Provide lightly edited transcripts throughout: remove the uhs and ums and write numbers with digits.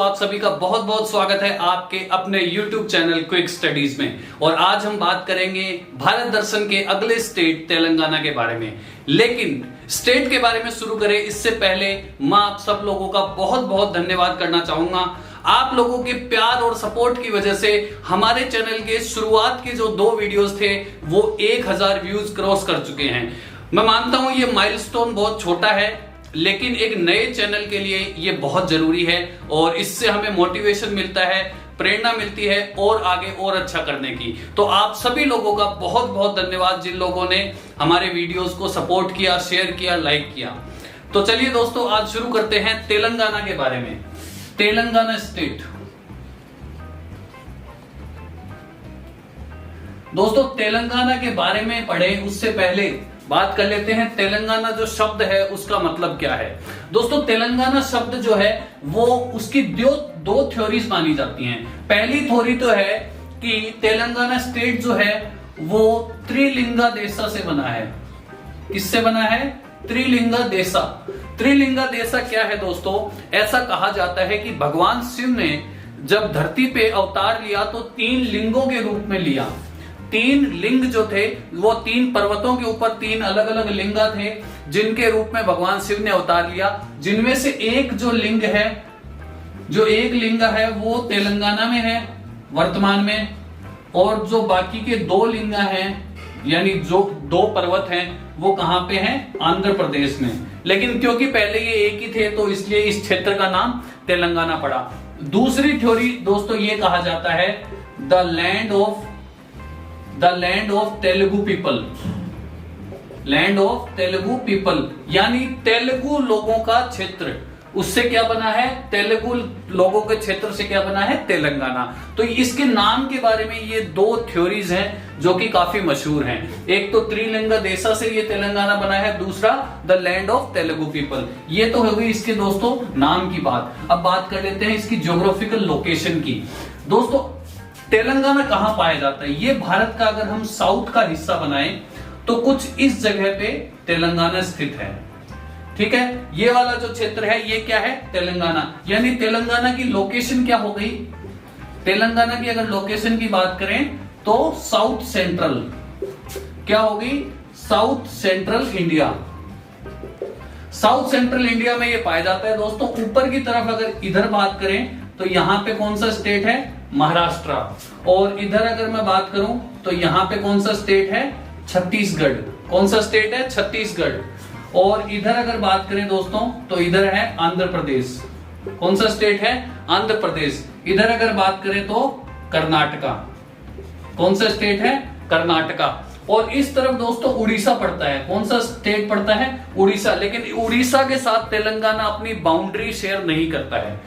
आप सभी का बहुत बहुत स्वागत है आपके अपने YouTube चैनल क्विक स्टडीज में। और आज हम बात करेंगे भारत दर्शन के अगले स्टेट तेलंगाना के बारे में। लेकिन स्टेट के बारे में शुरू करें इससे पहले मैं आप सब लोगों का बहुत बहुत धन्यवाद करना चाहूंगा। आप लोगों के प्यार और सपोर्ट की वजह से हमारे चैनल के शुरुआत के जो 2 वीडियोस थे वो 1000 व्यूज क्रॉस कर चुके हैं। मैं मानता हूं ये माइलस्टोन बहुत छोटा है, लेकिन एक नए चैनल के लिए ये बहुत जरूरी है और इससे हमें मोटिवेशन मिलता है, प्रेरणा मिलती है और आगे और अच्छा करने की। तो आप सभी लोगों का बहुत बहुत धन्यवाद जिन लोगों ने हमारे वीडियोस को सपोर्ट किया, शेयर किया, लाइक किया। तो चलिए दोस्तों आज शुरू करते हैं तेलंगाना के बारे में। तेलंगाना स्टेट, दोस्तों तेलंगाना के बारे में पढ़े उससे पहले बात कर लेते हैं तेलंगाना जो शब्द है उसका मतलब क्या है। दोस्तों तेलंगाना शब्द जो है वो उसकी दो थ्योरीज मानी जाती हैं। पहली थ्योरी तो है कि तेलंगाना स्टेट जो है वो त्रिलिंगा देशा से बना है। किससे बना है? त्रिलिंगा देशा। त्रिलिंगा देशा क्या है दोस्तों? ऐसा कहा जाता है कि भगवान शिव ने जब धरती पे अवतार लिया तो 3 लिंगों के रूप में लिया। 3 लिंग जो थे वो 3 पर्वतों के ऊपर 3 अलग अलग लिंगा थे जिनके रूप में भगवान शिव ने अवतार लिया। जिनमें से एक जो लिंग है वो तेलंगाना में है वर्तमान में, और जो बाकी के 2 लिंगा हैं यानी जो 2 पर्वत हैं वो कहां पे हैं? आंध्र प्रदेश में। लेकिन क्योंकि पहले ये एक ही थे तो इसलिए इस क्षेत्र का नाम तेलंगाना पड़ा। दूसरी थ्योरी दोस्तों ये कहा जाता है the land of Telugu people. Land of Telugu people यानी तेलुगु लोगों का क्षेत्र, उससे क्या बना है? तेलुगु लोगों के क्षेत्र से क्या बना है? तेलंगाना। तो इसके नाम के बारे में ये 2 थ्योरीज हैं जो कि काफी मशहूर हैं। एक तो त्रिलिंगा देशा से ये तेलंगाना बना है, दूसरा the land of Telugu people. ये तो हो गई इसके दोस्तों नाम की बात। अब बात कर लेते हैं इसकी ज्योग्राफिकल लोकेशन की। दोस्तों तेलंगाना कहां पाया जाता है? ये भारत का अगर हम साउथ का हिस्सा बनाएं तो कुछ इस जगह पे तेलंगाना स्थित है। ठीक है, ये वाला जो क्षेत्र है ये क्या है? तेलंगाना। यानी तेलंगाना की लोकेशन क्या हो गई? तेलंगाना की अगर लोकेशन की बात करें तो साउथ सेंट्रल क्या होगी? South central India. South central India में ये पाया जाता है। दोस्तों ऊपर की तरफ अगर इधर बात करें तो यहां पे कौन सा स्टेट है? महाराष्ट्र। और इधर अगर मैं बात करूं तो यहां पे कौन सा स्टेट है? छत्तीसगढ़। कौन सा स्टेट है? छत्तीसगढ़। और इधर अगर बात करें दोस्तों तो इधर है आंध्र प्रदेश। कौन सा स्टेट है? आंध्र प्रदेश। इधर अगर बात करें तो कर्नाटका। कौन सा स्टेट है? कर्नाटका। और इस तरफ दोस्तों उड़ीसा पड़ता है। कौन सा स्टेट पड़ता है? उड़ीसा। लेकिन उड़ीसा के साथ तेलंगाना अपनी बाउंड्री शेयर नहीं करता है।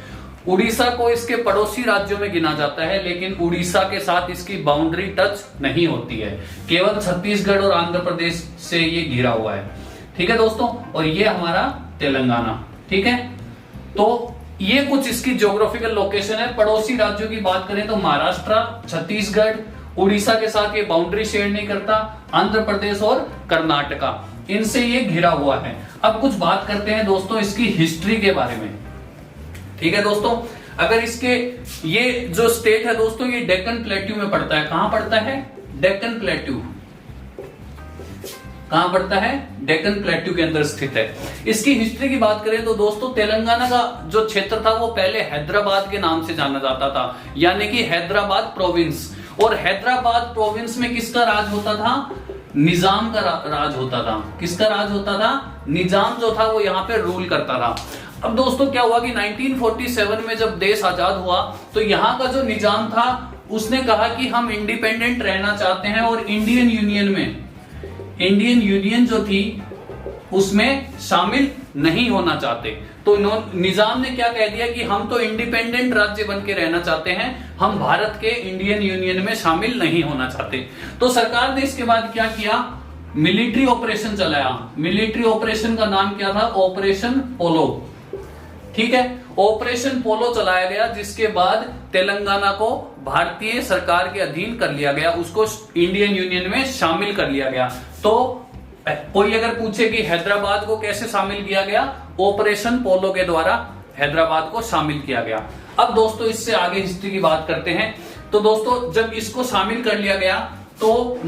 उड़ीसा को इसके पड़ोसी राज्यों में गिना जाता है, लेकिन उड़ीसा के साथ इसकी बाउंड्री टच नहीं होती है। केवल छत्तीसगढ़ और आंध्र प्रदेश से ये घिरा हुआ है। ठीक है दोस्तों, और ये हमारा तेलंगाना। ठीक है, तो ये कुछ इसकी ज्योग्राफिकल लोकेशन है। पड़ोसी राज्यों की बात करें तो महाराष्ट्र, छत्तीसगढ़, उड़ीसा के साथ ये बाउंड्री शेयर नहीं करता, आंध्र प्रदेश और कर्नाटका, इनसे ये घिरा हुआ है। अब कुछ बात करते हैं दोस्तों इसकी हिस्ट्री के बारे में। ठीक है दोस्तों, अगर इसके ये जो स्टेट है दोस्तों ये डेक्कन प्लेट्यू में पड़ता है। कहां पड़ता है? डेक्कन प्लेट्यू। कहां पड़ता है? डेक्कन प्लेट्यू के अंदर स्थित है। इसकी हिस्ट्री की बात करें तो दोस्तों तेलंगाना का जो क्षेत्र था वो पहले हैदराबाद के नाम से जाना जाता था, यानी कि हैदराबाद प्रोविंस। और हैदराबाद प्रोविंस में किसका राज होता था? निजाम का राज होता था। किसका राज होता था? निजाम जो था वो यहाँ पे रूल करता था। अब दोस्तों क्या हुआ कि 1947 में जब देश आजाद हुआ तो यहाँ का जो निजाम था उसने कहा कि हम इंडिपेंडेंट रहना चाहते हैं और इंडियन यूनियन जो थी उसमें शामिल नहीं होना चाहते। तो निजाम ने क्या कह दिया कि हम तो इंडिपेंडेंट राज्य बन के रहना चाहते हैं, हम भारत के इंडियन यूनियन में शामिल नहीं होना चाहते। तो सरकार ने इसके बाद क्या किया? मिलिट्री ऑपरेशन चलाया। मिलिट्री ऑपरेशन का नाम क्या था? ऑपरेशन पोलो। ठीक है, ऑपरेशन पोलो चलाया गया, जिसके बाद तेलंगाना को भारतीय सरकार के अधीन कर लिया गया, उसको इंडियन यूनियन में शामिल कर लिया गया। तो कोई अगर पूछे कि हैदराबाद को कैसे शामिल किया गया? ऑपरेशन पोलो के द्वारा हैदराबाद को शामिल किया गया। अब दोस्तों इससे आगे हिस्ट्री की बात करते हैं। तो दोस्तों जब इसको शामिल कर लिया गया तो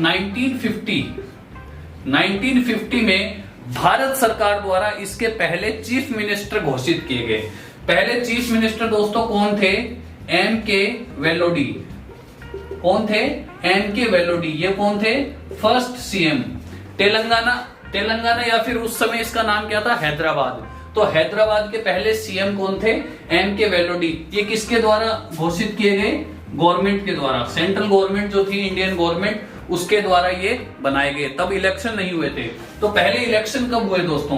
1950 में भारत सरकार द्वारा इसके पहले चीफ मिनिस्टर घोषित किए गए। पहले चीफ मिनिस्टर दोस्तों कौन थे? एम के वेलोडी। कौन थे? एम के वेलोडी। ये कौन थे? फर्स्ट सीएम तेलंगाना या फिर उस समय इसका नाम क्या था? हैदराबाद। तो हैदराबाद के पहले सीएम कौन थे? एम के वेलोडी। ये किसके द्वारा घोषित किए गए? गवर्नमेंट के द्वारा। सेंट्रल गवर्नमेंट जो थी, इंडियन गवर्नमेंट, उसके द्वारा ये बनाए गए। तब इलेक्शन नहीं हुए थे। तो पहले इलेक्शन कब हुए दोस्तों?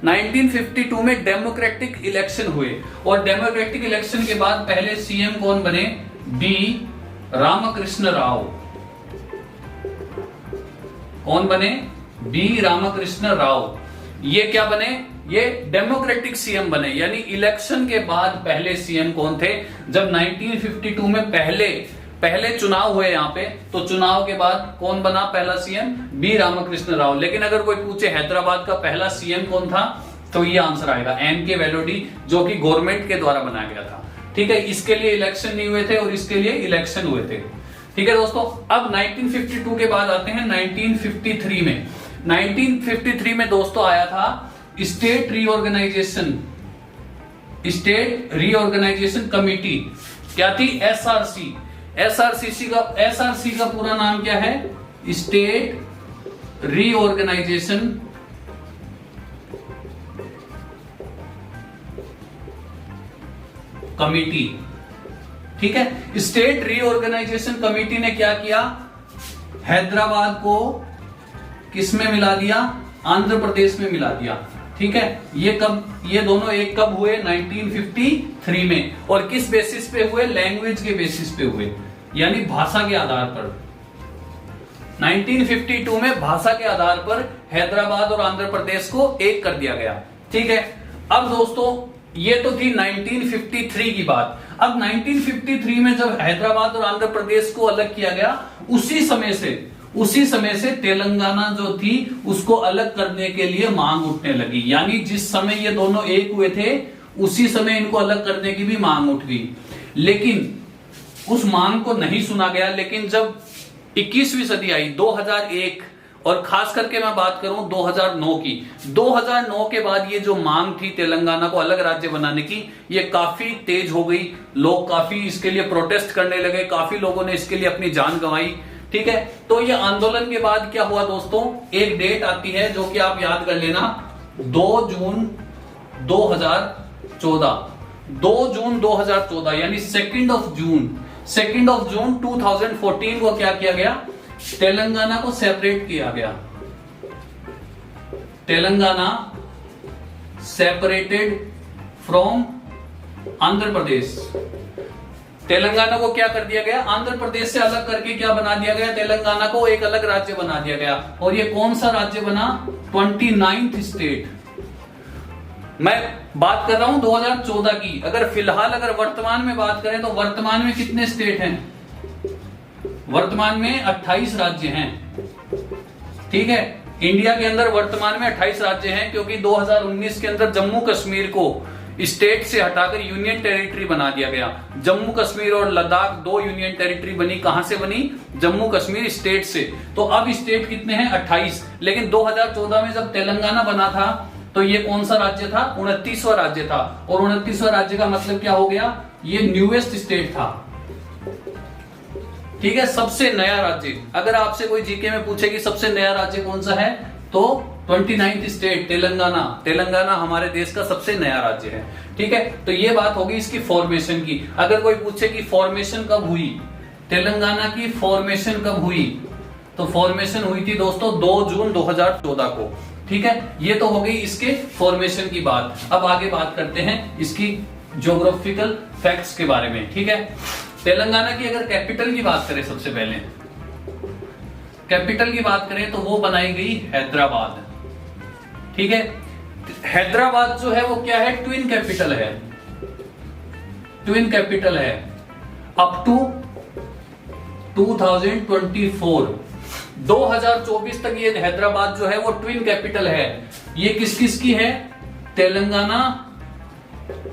1952 में डेमोक्रेटिक इलेक्शन हुए। और डेमोक्रेटिक इलेक्शन के बाद पहले सीएम कौन बने? बी रामकृष्ण राव। कौन बने? बी रामकृष्ण राव। ये क्या बने? ये डेमोक्रेटिक सीएम बने। यानी इलेक्शन के बाद पहले सीएम कौन थे? जब 1952 में पहले चुनाव हुए यहाँ पे, तो चुनाव के बाद कौन बना पहला सीएम? बी रामकृष्ण राव। लेकिन अगर कोई पूछे हैदराबाद का पहला सीएम कौन था, तो ये आंसर आएगा एम के वेलोडी, जो कि गवर्नमेंट के द्वारा बनाया गया था। ठीक है, इसके लिए इलेक्शन नहीं हुए थे और इसके लिए इलेक्शन हुए थे। ठीक है दोस्तों, अब 1952 के बाद आते हैं 1953 में। 1953 में दोस्तों आया था स्टेट रीऑर्गेनाइजेशन कमिटी। क्या थी? एसआरसी। एसआरसी का पूरा नाम क्या है? State reorganisation committee. ठीक है, स्टेट रीऑर्गेनाइजेशन कमिटी ने क्या किया? हैदराबाद को किसमें मिला दिया? आंध्र प्रदेश में मिला दिया। ठीक है, ये दोनों एक कब हुए? 1953 में। और किस बेसिस पे हुए? लैंग्वेज के बेसिस पे हुए, यानी भाषा के आधार पर। 1952 में भाषा के आधार पर हैदराबाद और आंध्र प्रदेश को एक कर दिया गया। ठीक है, अब दोस्तों ये तो थी 1953 की बात। अब 1953 में जब हैदराबाद और आंध्र प्रदेश को अलग किया गया, उसी समय से तेलंगाना जो थी उसको अलग करने के लिए मांग उठने लगी। यानी जिस समय ये दोनों एक हुए थे, उसी समय इनको अलग करने की भी मांग उठ गई। लेकिन उस मांग को नहीं सुना गया। लेकिन जब 21वीं सदी आई, 2001, और खास करके मैं बात करूं 2009 की, 2009 के बाद ये जो मांग थी तेलंगाना को अलग राज्य बनाने की, ये काफी तेज हो गई। लोग काफी इसके लिए प्रोटेस्ट करने लगे, काफी लोगों ने इसके लिए अपनी जान गंवाई। ठीक है, तो ये आंदोलन के बाद क्या हुआ दोस्तों? एक डेट आती है जो कि आप याद कर लेना, 2 जून 2014, यानी 2 जून 2014 को क्या किया गया? तेलंगाना को सेपरेट किया गया। Telangana separated from Andhra Pradesh. तेलंगाना को क्या कर दिया गया? आंध्र प्रदेश से अलग करके क्या बना दिया गया? तेलंगाना को एक अलग राज्य बना दिया गया। और ये कौन सा राज्य बना? 29th state. मैं बात कर रहा हूं 2014 की। अगर वर्तमान में बात करें तो वर्तमान में कितने स्टेट हैं? वर्तमान में 28 राज्य हैं। ठीक है, इंडिया के अंदर वर्तमान में 28 राज्य हैं, क्योंकि 2019 के अंदर जम्मू कश्मीर को स्टेट से हटाकर यूनियन टेरिटरी बना दिया गया। जम्मू कश्मीर और लद्दाख 2 यूनियन टेरिटरी बनी। कहां से बनी? जम्मू कश्मीर स्टेट से। तो अब स्टेट कितने हैं? 28। लेकिन 2014 में जब तेलंगाना बना था तो ये कौन सा राज्य था? 29वां राज्य था। और 29वां राज्य का मतलब क्या हो गया? ये न्यूएस्ट स्टेट था। ठीक है, सबसे नया राज्य। अगर आपसे कोई जीके में पूछे कि सबसे नया राज्य कौन सा है, तो 29th स्टेट तेलंगाना हमारे देश का सबसे नया राज्य है। ठीक है, तो ये बात होगी इसकी फॉर्मेशन की। अगर कोई पूछे कि फॉर्मेशन कब हुई, तेलंगाना की फॉर्मेशन कब हुई, तो फॉर्मेशन हुई थी दोस्तों 2 जून 2014 को। ठीक है, ये तो हो गई इसके फॉर्मेशन की बात। अब आगे बात करते हैं इसकी ज्योग्राफिकल फैक्ट्स के बारे में। ठीक है, तेलंगाना की अगर कैपिटल की बात करें, सबसे पहले कैपिटल की बात करें तो वो बनाई गई हैदराबाद। ठीक है, हैदराबाद जो है वो क्या है? ट्विन कैपिटल है अप टू 2024 तक ये हैदराबाद जो है वो ट्विन कैपिटल है। ये किस किस की है? तेलंगाना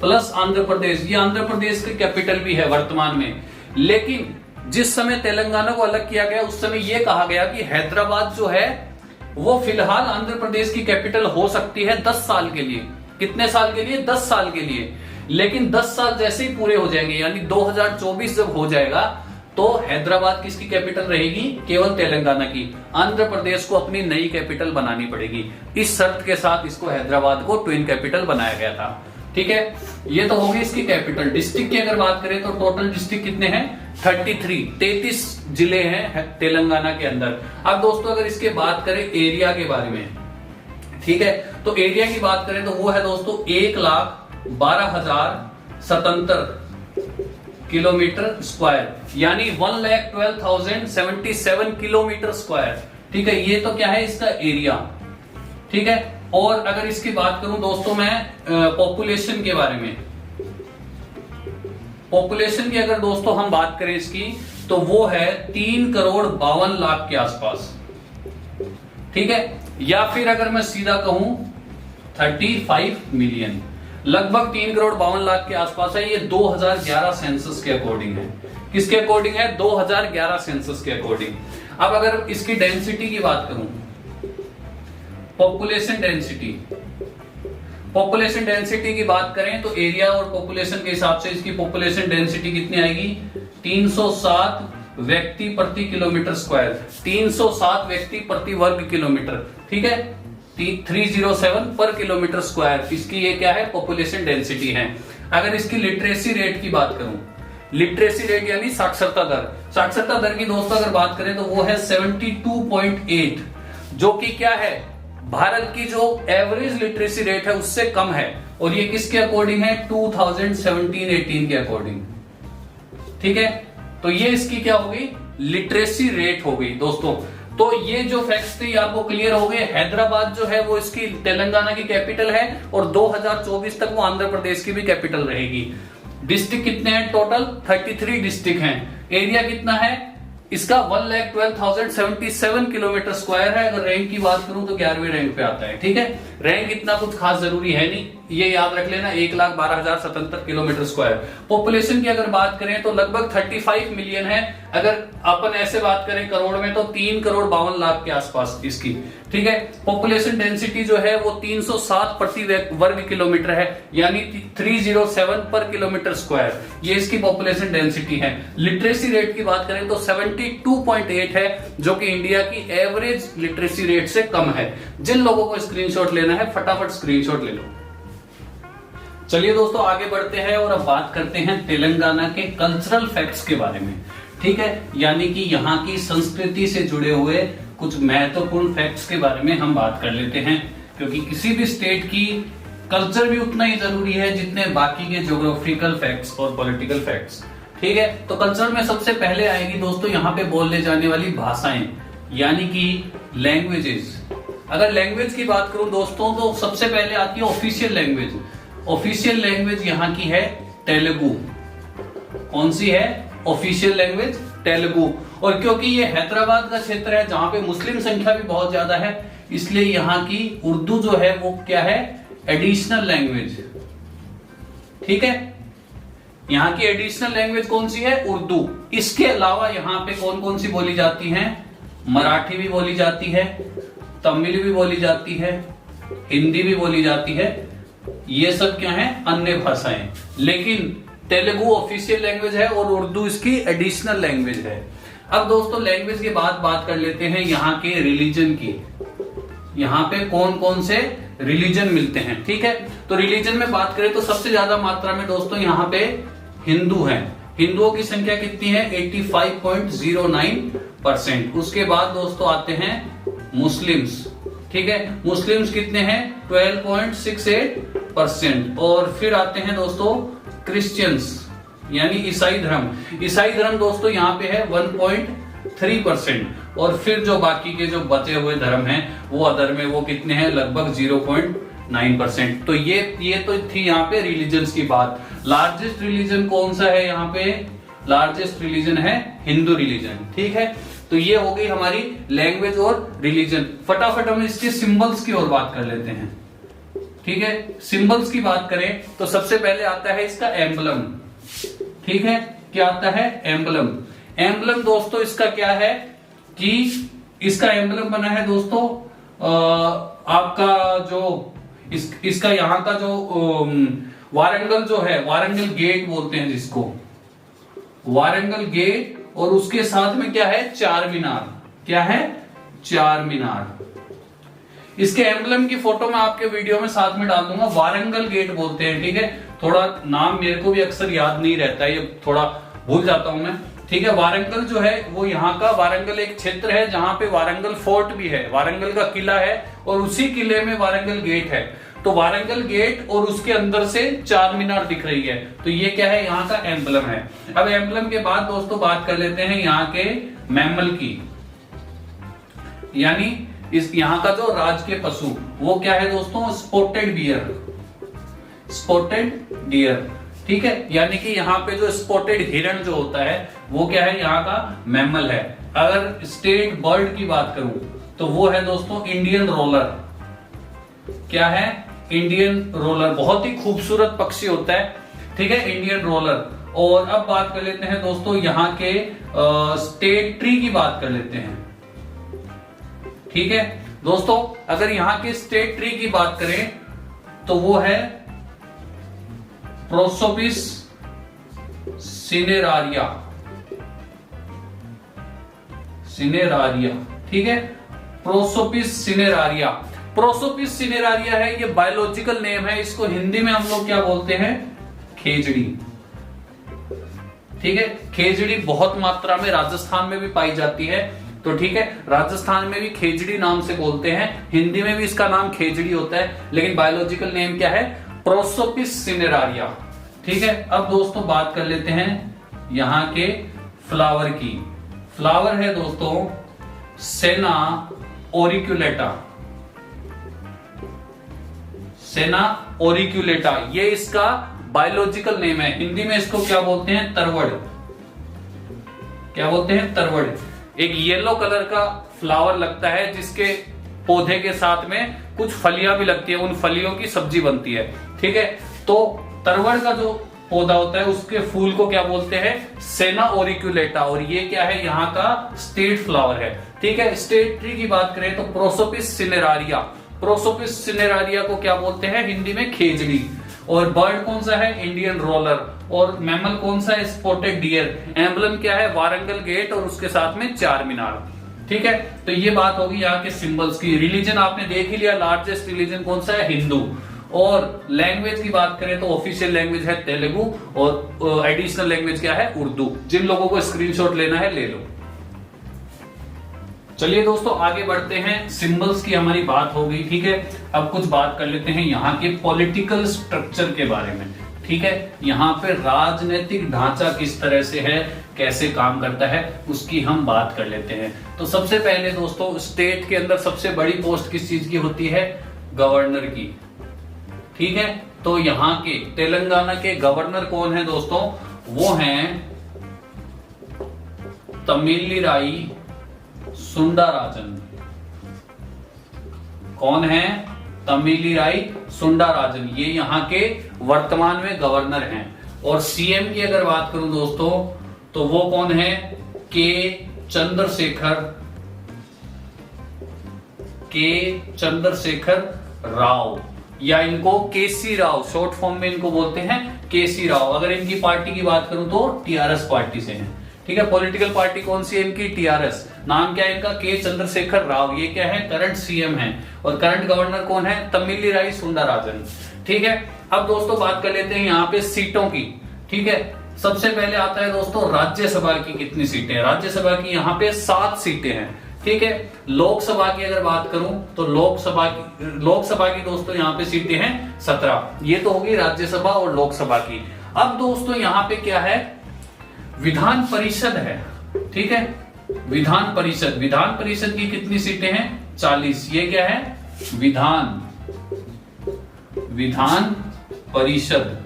प्लस आंध्र प्रदेश, ये आंध्र प्रदेश की कैपिटल भी है वर्तमान में। लेकिन जिस समय तेलंगाना को अलग किया गया उस समय यह कहा गया कि हैदराबाद जो है वो फिलहाल आंध्र प्रदेश की कैपिटल हो सकती है 10 साल के लिए। कितने साल के लिए? 10 साल के लिए। लेकिन 10 साल जैसे ही पूरे हो जाएंगे, यानी 2024 जब हो जाएगा, तो हैदराबाद किसकी कैपिटल रहेगी? केवल तेलंगाना की। आंध्र प्रदेश को अपनी नई कैपिटल बनानी पड़ेगी। इस शर्त के साथ इसको हैदराबाद को ट्विन कैपिटल बनाया गया था। ठीक है, ये तो होगी इसकी कैपिटल। डिस्ट्रिक्ट की अगर बात करें तो टोटल डिस्ट्रिक्ट कितने हैं? 33 जिले हैं तेलंगाना के अंदर। अब दोस्तों अगर इसके बात करें एरिया के बारे में, ठीक है, तो एरिया की बात करें तो वो है दोस्तों 1,12,077 किलोमीटर स्क्वायर, यानी 1,12,077 किलोमीटर स्क्वायर। ठीक है, ये तो क्या है इसका एरिया। ठीक है, और अगर इसकी बात करूं दोस्तों मैं पॉपुलेशन के बारे में, पॉपुलेशन की अगर दोस्तों हम बात करें इसकी, तो वो है 3,52,00,000 के आसपास। ठीक है, या फिर अगर मैं सीधा कहूं 35 मिलियन, लगभग 3,52,00,000 के आसपास है। ये 2011 सेंसस के अकॉर्डिंग है। किसके अकॉर्डिंग है? 2011 सेंसस के अकॉर्डिंग। अब अगर इसकी डेंसिटी की बात करूं, पॉपुलेशन डेंसिटी, पॉपुलेशन डेंसिटी की बात करें तो एरिया और पॉपुलेशन के हिसाब से इसकी पॉपुलेशन डेंसिटी कितनी आएगी? 307 व्यक्ति प्रति किलोमीटर स्क्वायर, 307 व्यक्ति प्रति वर्ग किलोमीटर। ठीक है, 307 पर किलोमीटर स्क्वायर, इसकी ये क्या है? पॉपुलेशन डेंसिटी है। अगर इसकी लिटरेसी रेट की बात करूं, लिटरेसी रेट यानी साक्षरता दर, साक्षरता दर की दोस्तों अगर बात करें तो वो है 72.8, जो कि क्या है? भारत की जो एवरेज लिटरेसी रेट है उससे कम है। और ये किसके अकॉर्डिंग है? 2017-18 के अकॉर्डिंग। ठीक है, तो ये इसकी क्या हो गई? लिटरेसी रेट हो गई दोस्तों। तो ये जो फैक्ट्स थे आपको क्लियर हो गए। हैदराबाद जो है वो इसकी तेलंगाना की कैपिटल है और 2024 तक वो आंध्र प्रदेश की भी कैपिटल रहेगी। डिस्ट्रिक्ट कितने हैं? टोटल 33 डिस्ट्रिक्ट हैं। एरिया कितना है इसका? 1,12,077 किलोमीटर स्क्वायर है। अगर रैंक की बात करूं तो 11वें रैंक पे आता है। ठीक है, रैंक इतना कुछ खास जरूरी है नहीं, ये याद रख लेना, 1,12,077 किलोमीटर स्क्वायर। पॉपुलेशन की अगर बात करें तो लगभग 35 मिलियन है। अगर अपन ऐसे बात करें करोड़ में तो 3,52,00,000 के आसपास इसकी। ठीक है, पॉपुलेशन डेंसिटी जो है वो 307 प्रति वर्ग किलोमीटर है, यानी 307 पर किलोमीटर स्क्वायर, ये इसकी पॉपुलेशन डेंसिटी है। लिटरेसी रेट की बात करें तो 72.8 है, जो कि इंडिया की एवरेज लिटरेसी रेट से कम है। जिन लोगों को स्क्रीनशॉट लेना है फटाफट स्क्रीनशॉट ले लो। चलिए दोस्तों आगे बढ़ते हैं और अब बात करते हैं तेलंगाना के कल्चरल फैक्ट्स के बारे में। ठीक है, यानी कि यहाँ की संस्कृति से जुड़े हुए कुछ महत्वपूर्ण फैक्ट्स के बारे में हम बात कर लेते हैं, क्योंकि किसी भी स्टेट की कल्चर भी उतना ही जरूरी है जितने बाकी के ज्योग्राफिकल फैक्ट्स और पॉलिटिकल फैक्ट्स। ठीक है, तो कल्चर में सबसे पहले आएगी दोस्तों यहाँ पे बोलने जाने वाली भाषाएं, यानी कि लैंग्वेजेस। अगर लैंग्वेज की बात करूं दोस्तों तो सबसे पहले आती है ऑफिशियल लैंग्वेज। ऑफिशियल लैंग्वेज यहाँ की है तेलुगु। कौन सी है ऑफिशियल लैंग्वेज? तेलुगु। और क्योंकि ये हैदराबाद का क्षेत्र है जहां पे मुस्लिम संख्या भी बहुत ज्यादा है, इसलिए यहाँ की उर्दू जो है वो क्या है? Additional language. ठीक है, यहाँ की एडिशनल लैंग्वेज कौन सी है? उर्दू। इसके अलावा यहाँ पे कौन कौन सी बोली जाती है? मराठी भी बोली जाती है, तमिल भी बोली जाती है, हिंदी भी बोली जाती है। ये सब क्या है? अन्य भाषाएं। लेकिन तेलुगु ऑफिशियल लैंग्वेज है और उर्दू इसकी एडिशनल लैंग्वेज है। अब दोस्तों लैंग्वेज के बाद बात कर लेते हैं यहाँ के रिलीजन की। यहाँ पे कौन कौन से रिलीजन मिलते हैं। ठीक है, तो रिलीजन में बात करें तो सबसे ज्यादा मात्रा में दोस्तों यहाँ पे हिंदू हैं। हिंदुओं की संख्या कितनी है? 85.09%। उसके बाद दोस्तों आते हैं मुस्लिम्स। ठीक है, मुस्लिम्स कितने हैं? 12.68%। और फिर आते हैं दोस्तों क्रिश्चियंस, यानी ईसाई धर्म। ईसाई धर्म दोस्तों यहाँ पे है 1.3%। और फिर जो बाकी के जो बचे हुए धर्म हैं वो अदर में वो कितने हैं? लगभग 0.9%। तो ये तो थी यहाँ पे रिलीजन्स की बात। लार्जेस्ट रिलीजन कौन सा है यहाँ पे? लार्जेस्ट रिलीजन है हिंदू रिलीजन। ठीक है, तो ये हो गई हमारी लैंग्वेज और रिलीजन। फटाफट हम इसके सिंबल्स की ओर बात कर लेते हैं। ठीक है। सिंबल्स की बात करें तो सबसे पहले आता है इसका एम्बलम, ठीक है। क्या आता है? एम्बलम। एम्बलम दोस्तों इसका क्या है कि इसका एम्बलम बना है दोस्तों आपका जो इसका यहां का जो वारंगल जो है, वारंगल गेट बोलते हैं जिसको, वारंगल गेट, और उसके साथ में क्या है? चार मीनार। क्या है? चार मीनार। इसके एम्बलम की फोटो मैं आपके वीडियो में साथ में डाल दूंगा। वारंगल गेट बोलते हैं, ठीक है। थोड़ा नाम मेरे को भी अक्सर याद नहीं रहता है, ये थोड़ा भूल जाता हूं मैं, ठीक है। वारंगल जो है वो यहाँ का, वारंगल एक क्षेत्र है जहां पे वारंगल फोर्ट भी है, वारंगल का किला है, और उसी किले में वारंगल गेट है। तो वारंगल गेट और उसके अंदर से चार मीनार दिख रही है, तो ये क्या है? यहाँ का एम्बलम है। अब एम्बलम के बाद दोस्तों बात कर लेते हैं यहाँ के मैमल की, यानी इस यहाँ का जो राज के पशु, वो क्या है दोस्तों? स्पॉटेड डियर, स्पॉटेड डियर, ठीक है। यानी कि यहाँ पे जो स्पॉटेड हिरण जो होता है वो क्या है? यहाँ का मैमल है। अगर स्टेट बर्ड की बात करूं तो वो है दोस्तों इंडियन रोलर। क्या है? Indian roller. बहुत ही खूबसूरत पक्षी होता है, ठीक है, इंडियन रोलर। और अब बात कर लेते हैं दोस्तों यहाँ के स्टेट ट्री की बात कर लेते हैं, ठीक है दोस्तों। अगर यहाँ के स्टेट ट्री की बात करें तो वो है प्रोसोपिस सिनेरारिया, सिनेरारिया, ठीक है। प्रोसोपिस सिनेरारिया, प्रोसोपिस सिनेरारिया है, ये बायोलॉजिकल नेम है। इसको हिंदी में हम लोग क्या बोलते हैं? खेजड़ी, ठीक है। खेजड़ी बहुत मात्रा में राजस्थान में भी पाई जाती है, तो ठीक है, राजस्थान में भी खेजड़ी नाम से बोलते हैं, हिंदी में भी इसका नाम खेजड़ी होता है, लेकिन बायोलॉजिकल नेम क्या है? प्रोसोपिस सिनेरारिया, ठीक है। अब दोस्तों बात कर लेते हैं यहां के फ्लावर की। फ्लावर है दोस्तों सेना ओरिक्यूलेटा, सेना ओरिक्यूलेटा, ये इसका बायोलॉजिकल नेम है। हिंदी में इसको क्या बोलते हैं? तरवड़। क्या बोलते हैं? तरवड़। एक येलो कलर का फ्लावर लगता है जिसके पौधे के साथ में कुछ फलियां भी लगती है, उन फलियों की सब्जी बनती है, ठीक है। तो तरवड़ का जो पौधा होता है उसके फूल को क्या बोलते हैं? सेना ओरिक्यूलेटा, और ये क्या है? यहाँ का स्टेट फ्लावर है, ठीक है। स्टेट ट्री की बात करें तो प्रोसोपिस सिनेरारिया, प्रोसोपिस सिनेरारिया को क्या बोलते हैं? हिंदी में खेजड़ी। और बर्ड कौन सा है? Indian roller. और मैमल कौन सा है? Spotted deer. एम्बलम क्या है? वारंगल गेट, और उसके साथ में चार मीनार, ठीक है। तो ये बात होगी यहाँ के सिंबल्स की। रिलीजन आपने देख ही लिया, लार्जेस्ट रिलीजन कौन सा है? हिंदू। और लैंग्वेज की बात करें तो ऑफिशियल लैंग्वेज है तेलुगु, और एडिशनल लैंग्वेज क्या है? उर्दू। जिन लोगों को स्क्रीनशॉट लेना है ले लो। चलिए दोस्तों आगे बढ़ते हैं, सिंबल्स की हमारी बात हो गई, ठीक है। अब कुछ बात कर लेते हैं यहाँ के पॉलिटिकल स्ट्रक्चर के बारे में, ठीक है। यहाँ पे राजनीतिक ढांचा किस तरह से है, कैसे काम करता है, उसकी हम बात कर लेते हैं। तो सबसे पहले दोस्तों स्टेट के अंदर सबसे बड़ी पोस्ट किस चीज की होती है? गवर्नर की, ठीक है। तो यहाँ के तेलंगाना के गवर्नर कौन है दोस्तों? वो हैं तमिलिराई सुंदरराजन। कौन है? तमिलिराई सुंदरराजन, ये यहाँ के वर्तमान में गवर्नर हैं। और सीएम की अगर बात करूं दोस्तों तो वो कौन है? के चंद्रशेखर राव, या इनको केसी राव शॉर्ट फॉर्म में इनको बोलते हैं केसी राव। अगर इनकी पार्टी की बात करूं तो टीआरएस पार्टी से हैं, ठीक है। पॉलिटिकल पार्टी कौन सी है इनकी? टीआरएस। नाम क्या है इनका? के चंद्रशेखर राव। ये क्या है? करंट सीएम है। और करंट गवर्नर कौन है? तमिलिराई सुंदरराजन, ठीक है। अब दोस्तों बात कर लेते हैं यहाँ पे सीटों की, ठीक है। सबसे पहले आता है दोस्तों राज्यसभा की कितनी सीटें हैं। राज्यसभा की यहाँ पे 7 सीटें हैं, ठीक है। लोकसभा की अगर बात करूं तो लोकसभा की दोस्तों यहाँ पे सीटें हैं 17। ये तो होगी राज्यसभा और लोकसभा की। अब दोस्तों यहाँ पे क्या है? विधान परिषद है, ठीक है। विधान परिषद की कितनी सीटें हैं? 40। ये क्या है? विधान परिषद,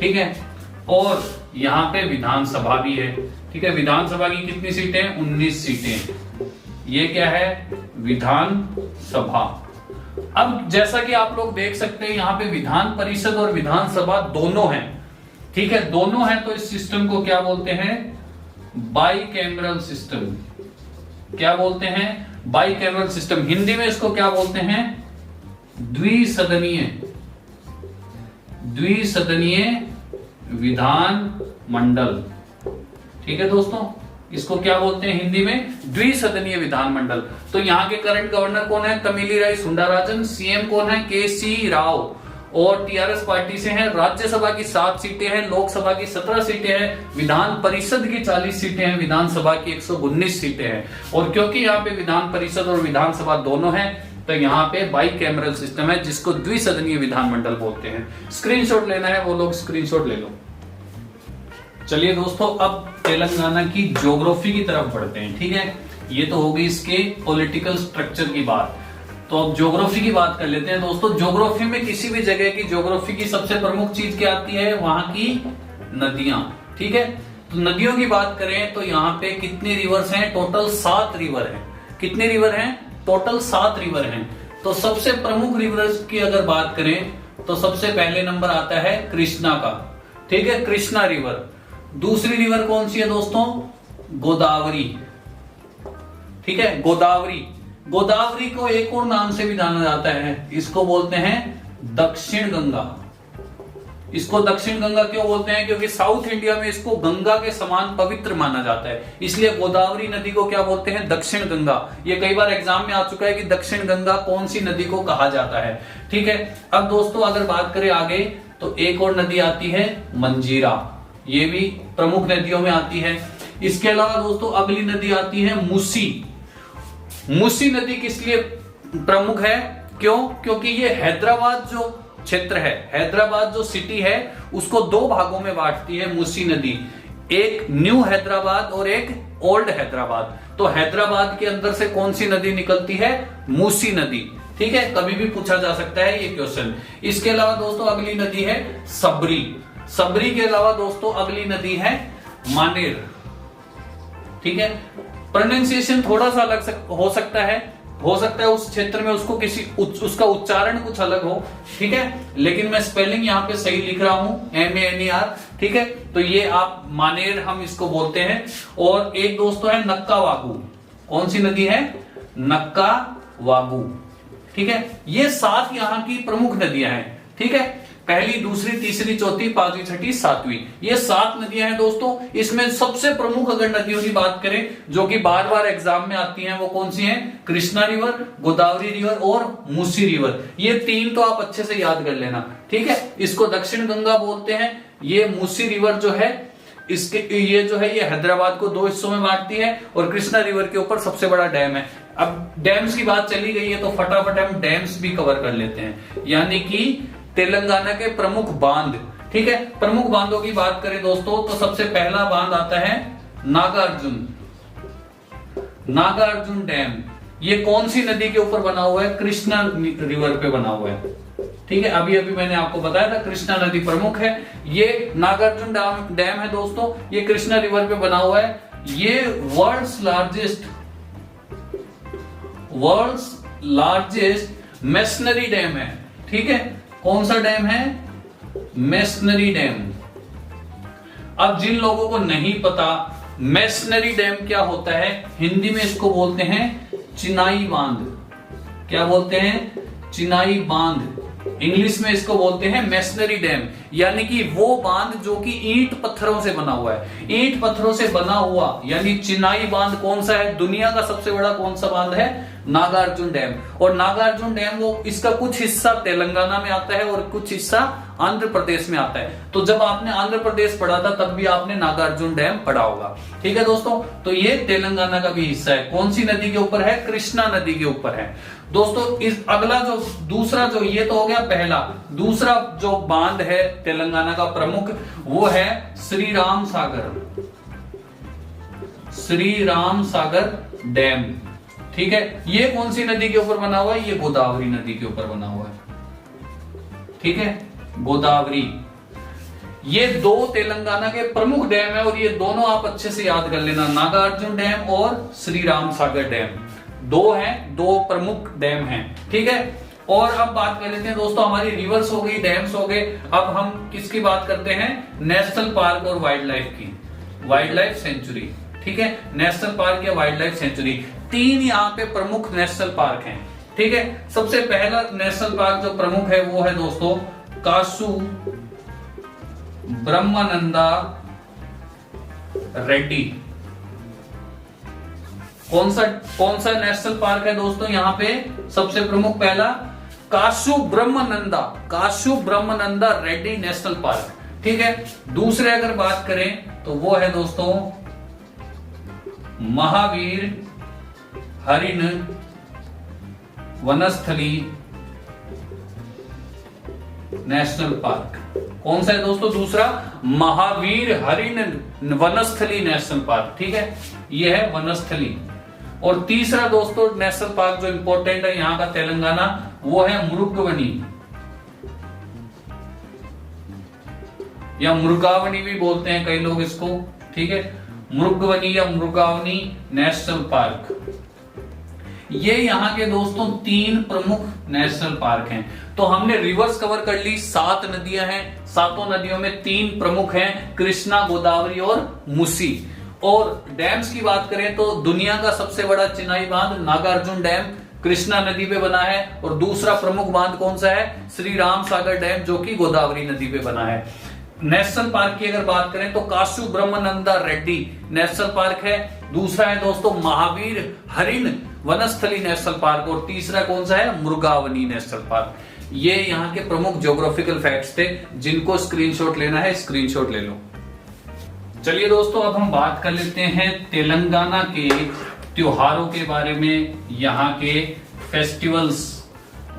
ठीक है। और यहां पे विधानसभा भी है, ठीक है। विधानसभा की कितनी सीटें? 19 सीटें। ये क्या है? विधानसभा। अब जैसा कि आप लोग देख सकते हैं यहां पे विधान परिषद और विधानसभा दोनों हैं, ठीक है, दोनों हैं, तो इस सिस्टम को क्या बोलते हैं? Bicameral system. क्या बोलते हैं? Bicameral system. हिंदी में इसको क्या बोलते हैं? द्विसदनीय, द्विसदनीय विधान मंडल। ठीक है दोस्तों, इसको क्या बोलते हैं हिंदी में? द्विसदनीय विधानमंडल। तो यहाँ के करंट गवर्नर कौन है? तमिलीराई सुंदरराजन। सीएम कौन है? केसी राव। और टीआरएस पार्टी से हैं। राज्यसभा की 7 सीटें हैं, लोकसभा की 17 सीटें हैं, विधान परिषद की 40 सीटें हैं, विधानसभा की 119 सीटें हैं। और क्योंकि यहाँ पे विधान परिषद और विधानसभा दोनों हैं, तो यहाँ पे बाइकैमरल सिस्टम है, जिसको द्विसदनीय विधानमंडल बोलते हैं। स्क्रीनशॉट लेना है वो लोग स्क्रीनशॉट ले लो। चलिए दोस्तों, अब तेलंगाना की ज्योग्राफी की तरफ बढ़ते हैं। ठीक है, ये तो हो गई इसके पॉलिटिकल स्ट्रक्चर की बात। तो अब ज्योग्राफी की बात कर लेते हैं दोस्तों। ज्योग्राफी में किसी भी जगह की ज्योग्राफी की सबसे प्रमुख चीज क्या आती है? वहां की नदियां। ठीक है, तो नदियों की बात करें तो यहाँ पे कितनी रिवर्स हैं? टोटल 7 रिवर हैं। कितने रिवर हैं? टोटल 7 रिवर हैं। तो सबसे प्रमुख रिवर्स की अगर बात करें तो सबसे पहले नंबर आता है कृष्णा का। ठीक है, कृष्णा रिवर। दूसरी रिवर कौन सी है दोस्तों? गोदावरी। ठीक है, गोदावरी। गोदावरी को एक और नाम से भी जाना जाता है, इसको बोलते हैं दक्षिण गंगा। इसको दक्षिण गंगा क्यों बोलते हैं? क्योंकि साउथ इंडिया में इसको गंगा के समान पवित्र माना जाता है, इसलिए गोदावरी नदी को क्या बोलते हैं? दक्षिण गंगा। ये कई बार एग्जाम में आ चुका है कि दक्षिण गंगा कौन सी नदी को कहा जाता है। ठीक है, अब दोस्तों अगर बात करें आगे तो एक और नदी आती है मंजीरा, ये भी प्रमुख नदियों में आती है। इसके अलावा दोस्तों अगली नदी आती है मूसी। मूसी नदी किस लिए प्रमुख है? क्यों? क्योंकि ये हैदराबाद जो क्षेत्र है, हैदराबाद जो सिटी है, उसको 2 भागों में बांटती है मूसी नदी। एक न्यू हैदराबाद और एक ओल्ड हैदराबाद। तो हैदराबाद के अंदर से कौन सी नदी निकलती है? मूसी नदी। ठीक है, कभी भी पूछा जा सकता है ये क्वेश्चन। इसके अलावा दोस्तों अगली नदी है सबरी। सबरी के अलावा दोस्तों अगली नदी है मानेर। ठीक है, प्रोनाउंसिएशन थोड़ा सा अलग हो सकता है उस क्षेत्र में उसको उसका उच्चारण कुछ अलग हो। ठीक है, लेकिन मैं स्पेलिंग यहाँ पे सही लिख रहा हूं, MANER। ठीक है, तो ये आप मानेर हम इसको बोलते हैं। और एक दोस्तों है नक्का वागू। कौन सी नदी है? नक्का वागू। ठीक है, ये 7 यहाँ की प्रमुख नदियां हैं। ठीक है, पहली, दूसरी, तीसरी, चौथी, 5वीं, 6ठी, 7वीं, ये 7 नदियां हैं दोस्तों। इसमें सबसे प्रमुख अगर नदियों की बात करें जो कि बार बार एग्जाम में आती हैं, वो कौन सी हैं? कृष्णा रिवर, गोदावरी रिवर और मूसी रिवर। ये 3 तो आप अच्छे से याद कर लेना। ठीक है, इसको दक्षिण गंगा बोलते हैं। ये मूसी रिवर जो है ये हैदराबाद को 2 हिस्सों में बांटती है और कृष्णा रिवर के ऊपर सबसे बड़ा डैम है। अब डैम्स की बात चली गई है तो फटाफट हम डैम्स भी कवर कर लेते हैं, यानी कि तेलंगाना के प्रमुख बांध। ठीक है, प्रमुख बांधों की बात करें दोस्तों तो सबसे पहला बांध आता है नागार्जुन। नागार्जुन डैम। ये कौन सी नदी के ऊपर बना हुआ है? कृष्णा रिवर पे बना हुआ है। ठीक है, अभी अभी मैंने आपको बताया था कृष्णा नदी प्रमुख है। ये नागार्जुन डैम है दोस्तों, ये कृष्णा रिवर पे बना हुआ है। ये वर्ल्ड्स लार्जेस्ट मेसनरी डैम है। ठीक है, कौन सा डैम है? Masonry dam. अब जिन लोगों को नहीं पता मेसनरी डैम क्या होता है, हिंदी में इसको बोलते हैं चिनाई बांध। क्या बोलते हैं? चिनाई बांध। इंग्लिश में इसको बोलते हैं मेसनरी डैम, यानी कि वो बांध जो कि ईंट पत्थरों से बना हुआ है। ईंट पत्थरों से बना हुआ यानी चिनाई बांध कौन सा है? दुनिया का सबसे बड़ा कौन सा बांध है? नागार्जुन डैम। और नागार्जुन डैम वो इसका कुछ हिस्सा तेलंगाना में आता है और कुछ हिस्सा आंध्र प्रदेश में आता है। तो जब आपने आंध्र प्रदेश पढ़ा था तब भी आपने नागार्जुन डैम पढ़ा होगा। ठीक है दोस्तों, तो ये तेलंगाना का भी हिस्सा है। कौन सी नदी के ऊपर है? कृष्णा नदी के ऊपर है दोस्तों। इस अगला जो दूसरा जो ये तो हो गया पहला, दूसरा जो बांध है तेलंगाना का प्रमुख वो है श्री राम सागर डैम। ठीक है, ये कौन सी नदी के ऊपर बना हुआ है? ये गोदावरी नदी के ऊपर बना हुआ है। ठीक है, गोदावरी। ये 2 तेलंगाना के प्रमुख डैम है और ये दोनों आप अच्छे से याद कर लेना, नागार्जुन डैम और श्री राम सागर डैम। 2 हैं, 2 प्रमुख डैम हैं। ठीक है, और अब बात कर लेते हैं दोस्तों, हमारी रिवर्स हो गई, डैम्स हो गए, अब हम किसकी बात करते हैं, नेशनल पार्क और वाइल्ड लाइफ की, वाइल्ड लाइफ सेंचुरी। ठीक है, नेशनल पार्क या वाइल्ड लाइफ सेंचुरी, 3 यहाँ पे प्रमुख नेशनल पार्क हैं। ठीक है, सबसे पहला नेशनल पार्क जो प्रमुख है वो है दोस्तों कासु ब्रह्मानंदा रेड्डी। कौन सा नेशनल पार्क है दोस्तों, यहाँ पे सबसे प्रमुख पहला कासु ब्रह्मानंदा रेड्डी नेशनल पार्क। ठीक है, दूसरे अगर बात करें तो वो है दोस्तों महावीर हरिण वनस्थली नेशनल पार्क। कौन सा है दोस्तों, दूसरा महावीर हरिण वनस्थली नेशनल पार्क। ठीक है, यह है वनस्थली। और तीसरा दोस्तों नेशनल पार्क जो इंपॉर्टेंट है यहाँ का तेलंगाना, वो है मृगवनी या मृगावनी भी बोलते हैं कई लोग इसको। ठीक है, मृगवनी या मृगावनी नेशनल पार्क, ये यहाँ के दोस्तों 3 प्रमुख नेशनल पार्क हैं। तो हमने रिवर्स कवर कर ली, 7 नदियां हैं, 7 नदियों में 3 प्रमुख हैं, कृष्णा, गोदावरी और मूसी। और डैम्स की बात करें तो दुनिया का सबसे बड़ा चिनाई बांध नागार्जुन डैम कृष्णा नदी पे बना है, और दूसरा प्रमुख बांध कौन सा है, श्री राम सागर डैम जो कि गोदावरी नदी पे बना है। नेशनल पार्क की अगर बात करें तो कासु ब्रह्मानंदा रेड्डी नेशनल पार्क है, दूसरा है दोस्तों महावीर हरिण वनस्थली नेशनल पार्क, और तीसरा कौन सा है, मृगावनी नेशनल पार्क। ये यहाँ के प्रमुख ज्योग्राफिकल फैक्ट्स थे, जिनको स्क्रीनशॉट लेना है स्क्रीनशॉट ले लो। चलिए दोस्तों, अब हम बात कर लेते हैं तेलंगाना के त्योहारों के बारे में, यहाँ के फेस्टिवल्स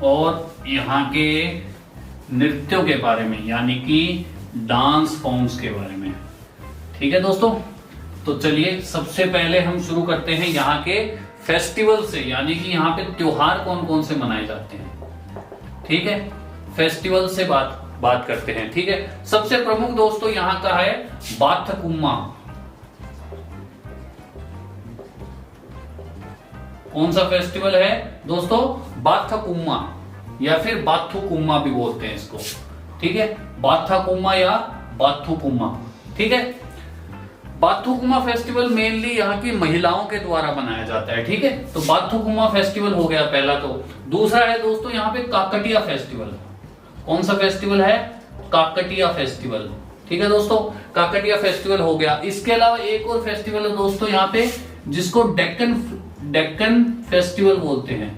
और यहाँ के नृत्यों के बारे में, यानी कि डांस फॉर्म्स के बारे में। ठीक है दोस्तों, तो चलिए सबसे पहले हम शुरू करते हैं यहाँ के फेस्टिवल से, यानी कि यहाँ पे त्योहार कौन कौन से मनाए जाते हैं। ठीक है, फेस्टिवल से बात करते हैं। ठीक है, सबसे प्रमुख दोस्तों यहाँ का है बाथकुम्मा। कौन सा फेस्टिवल है दोस्तों, बाथकुम्मा या फिर बाथुकुम्मा भी बोलते हैं इसको। ठीक है, बाथकुम्मा या बाथुकुम्मा। ठीक है, बाथुकुम्मा फेस्टिवल मेनली यहाँ की महिलाओं के द्वारा मनाया जाता है। ठीक है, तो बाथुकुम्मा फेस्टिवल हो गया पहला। तो दूसरा है दोस्तों यहाँ पे काकटिया फेस्टिवल। कौन सा फेस्टिवल है, काकटिया फेस्टिवल। ठीक है दोस्तों, काकटिया फेस्टिवल हो गया। इसके अलावा एक और फेस्टिवल है दोस्तों यहाँ पे, जिसको डेक्कन फेस्टिवल बोलते हैं।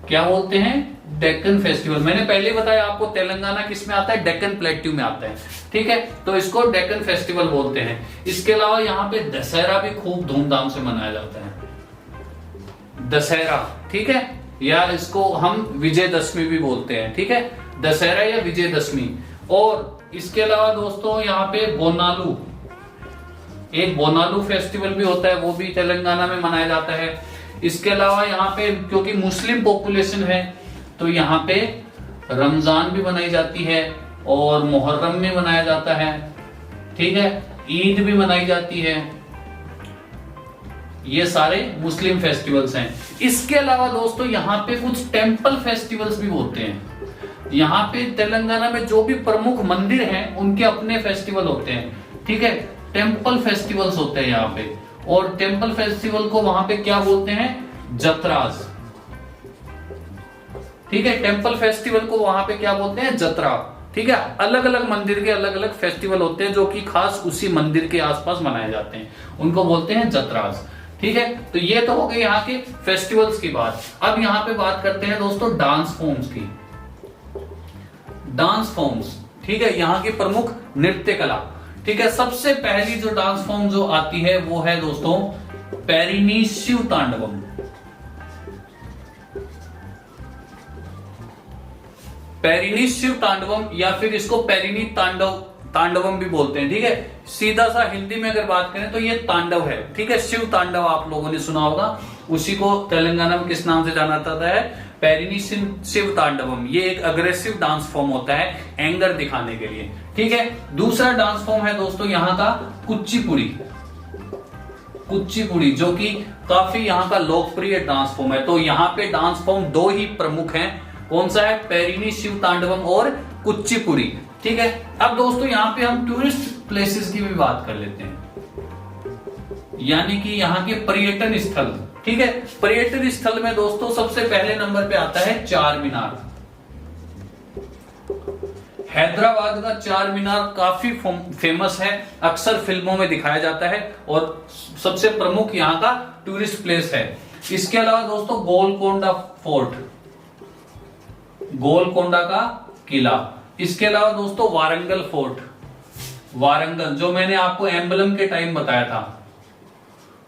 क्या बोलते हैं, डेक्कन फेस्टिवल। मैंने पहले बताया आपको तेलंगाना किस में आता है, डेक्कन प्लेट्यू में आता है। ठीक है, तो इसको डेक्कन फेस्टिवल बोलते हैं। इसके अलावा यहाँ पे दशहरा भी खूब धूमधाम से मनाया जाता है, दशहरा। ठीक है, या इसको हम विजयदशमी भी बोलते हैं। ठीक है, दशहरा या विजयदशमी। और इसके अलावा दोस्तों यहाँ पे बोनालू, एक बोनालू फेस्टिवल भी होता है, वो भी तेलंगाना में मनाया जाता है। इसके अलावा यहाँ पे क्योंकि मुस्लिम पॉपुलेशन है, तो यहाँ पे रमजान भी मनाई जाती है और मुहर्रम भी मनाया जाता है। ठीक है, ईद भी मनाई जाती है। ये सारे मुस्लिम फेस्टिवल्स हैं। इसके अलावा दोस्तों यहाँ पे कुछ टेंपल फेस्टिवल्स भी होते हैं। यहाँ पे तेलंगाना में जो भी प्रमुख मंदिर हैं उनके अपने फेस्टिवल होते हैं। ठीक है, टेंपल फेस्टिवल्स होते हैं यहाँ पे, और टेंपल फेस्टिवल को वहां पे क्या बोलते हैं, जत्रास। ठीक है, टेंपल फेस्टिवल को वहां पे क्या बोलते हैं, जत्रा। ठीक है, अलग अलग मंदिर के अलग अलग फेस्टिवल होते हैं जो कि खास उसी मंदिर के आसपास मनाए जाते हैं, उनको बोलते हैं जत्रास। ठीक है, तो ये तो हो गई यहाँ के फेस्टिवल्स की बात। अब यहाँ पे बात करते हैं दोस्तों डांस फॉर्म्स की। डांस फॉर्म्स, ठीक है, यहाँ की प्रमुख नृत्य कला। ठीक है, सबसे पहली जो डांस फॉर्म जो आती है वो है दोस्तों पेरिनी शिव तांडवम। पेरिनी शिव तांडवम या फिर इसको पेरिनी तांडवम भी बोलते हैं। ठीक है, सीधा सा हिंदी में अगर बात करें तो ये तांडव है। ठीक है, शिव तांडव आप लोगों ने सुना होगा, उसी को तेलंगाना में किस नाम से जाना जाता है, पेरिनी शिव तांडवम। ये एक अग्रेसिव डांस फॉर्म होता है एंगर दिखाने के लिए। ठीक है, दूसरा डांस फॉर्म है दोस्तों यहाँ का कुचिपुड़ी। कुचिपुड़ी जो कि काफी यहाँ का लोकप्रिय डांस फॉर्म है। तो यहाँ पे डांस फॉर्म 2 ही प्रमुख हैं। कौन सा है? पेरिनी शिव तांडवम और कुचिपुड़ी। ठीक है, अब दोस्तों यहाँ पे हम टूरिस्ट प्लेसेस की भी बात कर लेते हैं, यानी कि यहाँ के पर्यटन स्थल। ठीक है, पर्यटन स्थल में दोस्तों सबसे पहले नंबर पे आता है चार मीनार। हैदराबाद का चार मीनार काफी फेमस है, अक्सर फिल्मों में दिखाया जाता है और सबसे प्रमुख यहाँ का टूरिस्ट प्लेस है। इसके अलावा दोस्तों गोलकोंडा फोर्ट, गोलकोंडा का किला। इसके अलावा दोस्तों वारंगल फोर्ट, वारंगल जो मैंने आपको एम्बलम के टाइम बताया था,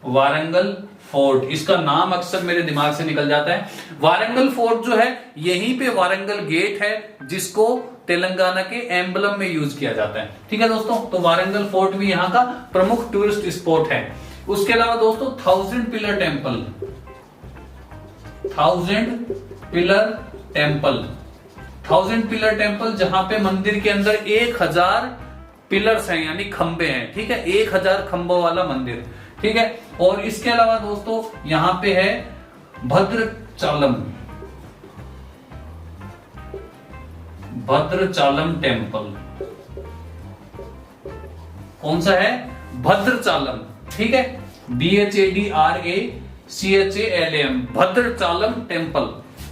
वारंगल फोर्ट, इसका नाम अक्सर मेरे दिमाग से निकल जाता है। वारंगल फोर्ट जो है यहीं पे वारंगल गेट है, जिसको तेलंगाना के एम्बलम में यूज किया जाता है। ठीक है दोस्तों, तो वारंगल फोर्ट भी यहाँ का प्रमुख टूरिस्ट स्पॉट है। उसके अलावा दोस्तों 1000 pillar temple, 1000 pillar temple, 1000 pillar temple जहां पे मंदिर के अंदर 1000 पिलर्स हैं, यानी खंबे हैं। ठीक है, 1000 खंबों वाला मंदिर। ठीक है, और इसके अलावा दोस्तों यहां पे है भद्रचालम, भद्रचालम टेम्पल। कौन सा है? भद्रचालम। ठीक है, BHADRACHALAM, भद्रचालम टेम्पल,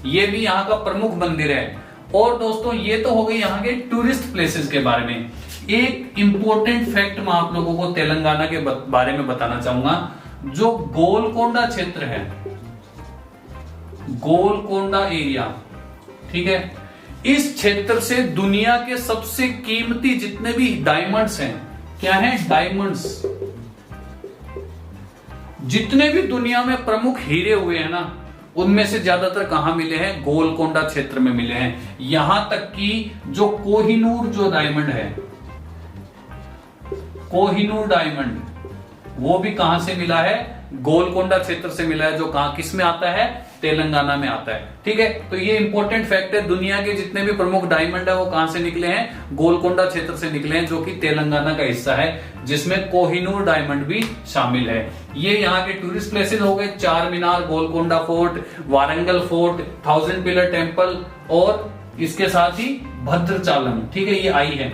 ये भी यहाँ का प्रमुख मंदिर है। और दोस्तों ये तो हो गई यहाँ के टूरिस्ट प्लेसेस के बारे में। एक इंपॉर्टेंट फैक्ट मैं आप लोगों को तेलंगाना के बारे में बताना चाहूंगा। जो गोलकोंडा क्षेत्र है, गोलकोंडा एरिया, ठीक है, इस क्षेत्र से दुनिया के सबसे कीमती जितने भी डायमंड्स हैं, क्या हैं? डायमंड्स। जितने भी दुनिया में प्रमुख हीरे हुए हैं ना, उनमें से ज्यादातर कहां मिले हैं? गोलकोंडा क्षेत्र में मिले हैं। यहां तक कि जो कोहिनूर जो डायमंड है, कोहिनूर डायमंड, वो भी कहां से मिला है? गोलकोंडा क्षेत्र से मिला है, जो कहां किस में आता है? तेलंगाना में आता है। ठीक है, तो ये इंपॉर्टेंट फैक्ट है। दुनिया के जितने भी प्रमुख डायमंड है वो कहां से निकले हैं? गोलकोंडा क्षेत्र से निकले हैं, जो कि तेलंगाना का हिस्सा है, जिसमें कोहिनूर डायमंड भी शामिल है। ये यहाँ के टूरिस्ट प्लेसेस हो गए, Charminar, Golconda fort, Warangal fort, 1000 pillar temple और इसके साथ ही भद्रचालम। ठीक है, ये आई है।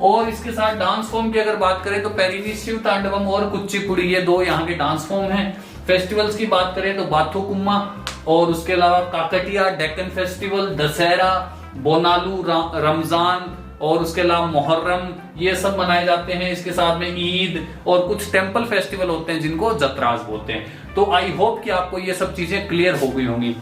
और इसके साथ डांस फॉर्म की अगर बात करें तो पेरिनी शिव तांडवम और कुचिपुड़ी, ये दो यहाँ के डांस फॉर्म हैं। फेस्टिवल्स की बात करें तो बाथुकुम्मा और उसके अलावा काकटिया, डेक्कन फेस्टिवल, दशहरा, बोनालू, रमजान और उसके अलावा मुहर्रम, ये सब मनाए जाते हैं। इसके साथ में ईद और कुछ टेम्पल फेस्टिवल होते हैं जिनको जतराज बोलते हैं। तो आई होप कि आपको ये सब चीजें क्लियर हो गई होंगी।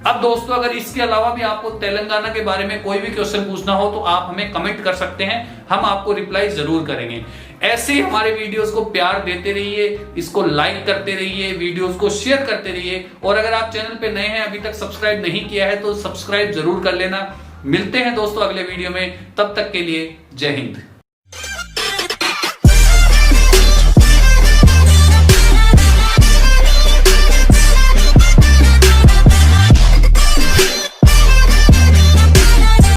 अब दोस्तों अगर इसके अलावा भी आपको तेलंगाना के बारे में कोई भी क्वेश्चन पूछना हो तो आप हमें कमेंट कर सकते हैं, हम आपको रिप्लाई जरूर करेंगे। ऐसे ही हमारे वीडियोस को प्यार देते रहिए, इसको लाइक करते रहिए, वीडियोस को शेयर करते रहिए। और अगर आप चैनल पे नए हैं, अभी तक सब्सक्राइब नहीं किया है तो सब्सक्राइब जरूर कर लेना। मिलते हैं दोस्तों अगले वीडियो में, तब तक के लिए जय हिंद।